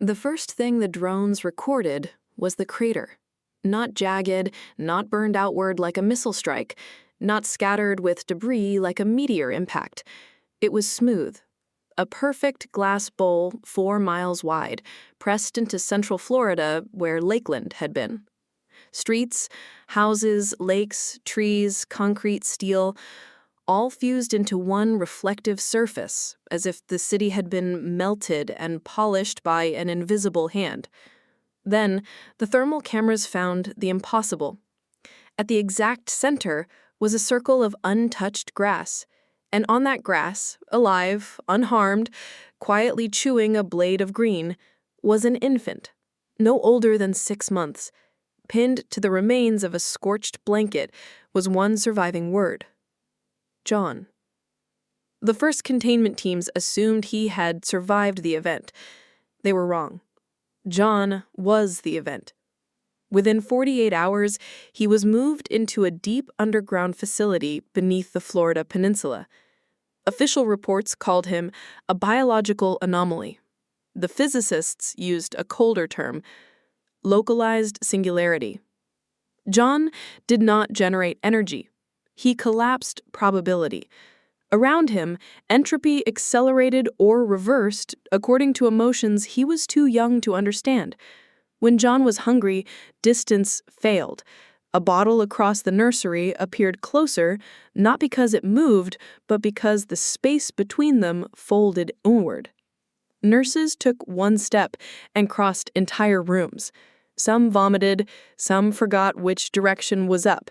The first thing the drones recorded was the crater. Not jagged, not burned outward like a missile strike, not scattered with debris like a meteor impact. It was smooth. A perfect glass bowl 4 miles wide, pressed into central Florida where Lakeland had been. Streets, houses, lakes, trees, concrete, steel, all fused into one reflective surface, as if the city had been melted and polished by an invisible hand. Then, the thermal cameras found the impossible. At the exact center was a circle of untouched grass, and on that grass, alive, unharmed, quietly chewing a blade of green, was an infant, no older than 6 months. Pinned to the remains of a scorched blanket was one surviving word: John. The first containment teams assumed he had survived the event. They were wrong. John was the event. Within 48 hours, he was moved into a deep underground facility beneath the Florida peninsula. Official reports called him a biological anomaly. The physicists used a colder term: localized singularity. John did not generate energy. He collapsed probability. Around him, entropy accelerated or reversed according to emotions he was too young to understand. When John was hungry, distance failed. A bottle across the nursery appeared closer, not because it moved, but because the space between them folded inward. Nurses took one step and crossed entire rooms. Some vomited, some forgot which direction was up.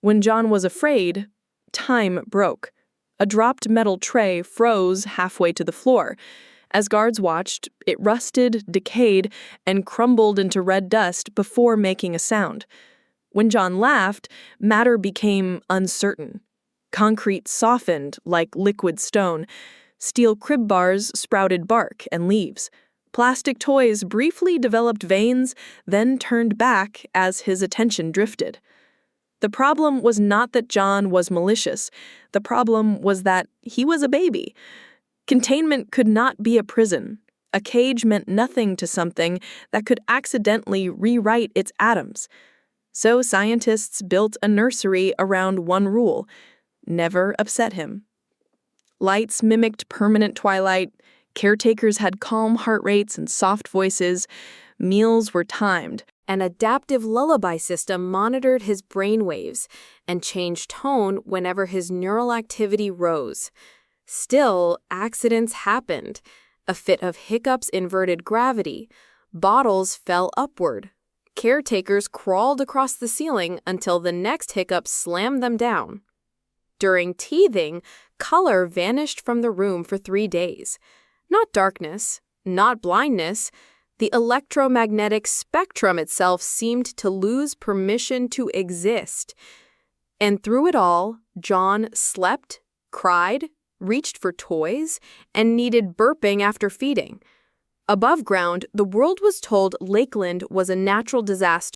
When John was afraid, time broke. A dropped metal tray froze halfway to the floor. As guards watched, it rusted, decayed, and crumbled into red dust before making a sound. When John laughed, matter became uncertain. Concrete softened like liquid stone. Steel crib bars sprouted bark and leaves. Plastic toys briefly developed veins, then turned back as his attention drifted. The problem was not that John was malicious. The problem was that he was a baby. Containment could not be a prison. A cage meant nothing to something that could accidentally rewrite its atoms. So scientists built a nursery around one rule: never upset him. Lights mimicked permanent twilight. Caretakers had calm heart rates and soft voices. Meals were timed. An adaptive lullaby system monitored his brain waves and changed tone whenever his neural activity rose. Still, accidents happened. A fit of hiccups inverted gravity. Bottles fell upward. Caretakers crawled across the ceiling until the next hiccup slammed them down. During teething, color vanished from the room for 3 days. Not darkness, not blindness. The electromagnetic spectrum itself seemed to lose permission to exist. And through it all, John slept, cried, reached for toys, and needed burping after feeding. Above ground, the world was told Lakeland was a natural disaster.